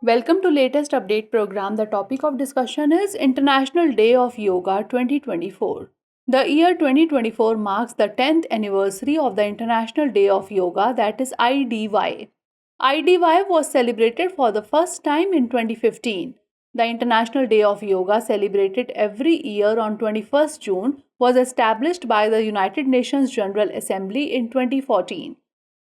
Welcome to latest update program. The topic of discussion is International Day of Yoga 2024. The year 2024 marks the 10th anniversary of the International Day of Yoga, that is IDY. IDY was celebrated for the first time in 2015. The International Day of Yoga, celebrated every year on 21st June, was established by the United Nations General Assembly in 2014.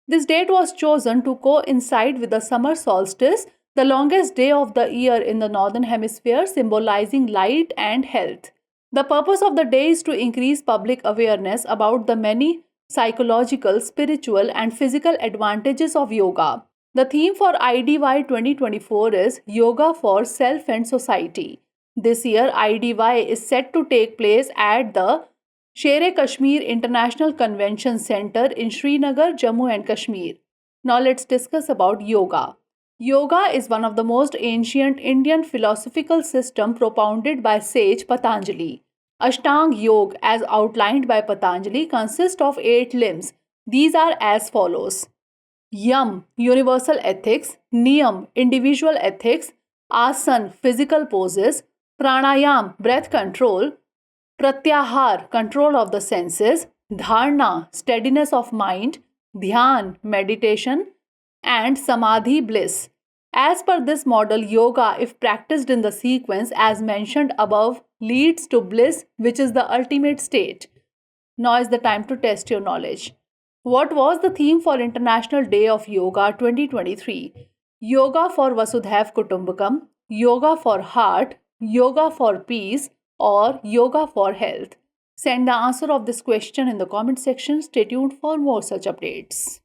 This date was chosen to coincide with the summer solstice, the longest day of the year in the Northern Hemisphere, symbolizing light and health. The purpose of the day is to increase public awareness about the many psychological, spiritual, and physical advantages of yoga. The theme for IDY 2024 is Yoga for Self and Society. This year, IDY is set to take place at the Sher-e-Kashmir International Convention Center in Srinagar, Jammu and Kashmir. Now let's discuss about yoga. Yoga is one of the most ancient Indian philosophical systems propounded by sage Patanjali. Ashtanga Yoga, as outlined by Patanjali, consists of 8 limbs. These are as follows: Yam, universal ethics; Niyam, individual ethics; Asan, physical poses; Pranayam, breath control; Pratyahar, control of the senses; Dharana, steadiness of mind; Dhyan, meditation; and Samadhi, bliss. As per this model, yoga, if practiced in the sequence as mentioned above, leads to bliss, which is the ultimate state. Now is the time to test your knowledge. What was the theme for International Day of Yoga 2023? Yoga for Vasudhaiv Kutumbakam, Yoga for Heart, Yoga for Peace, or Yoga for Health? Send the answer of this question in the comment section. Stay tuned for more such updates.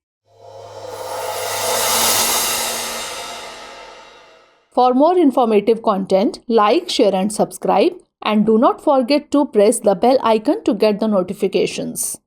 For more informative content, like, share and subscribe, and do not forget to press the bell icon to get the notifications.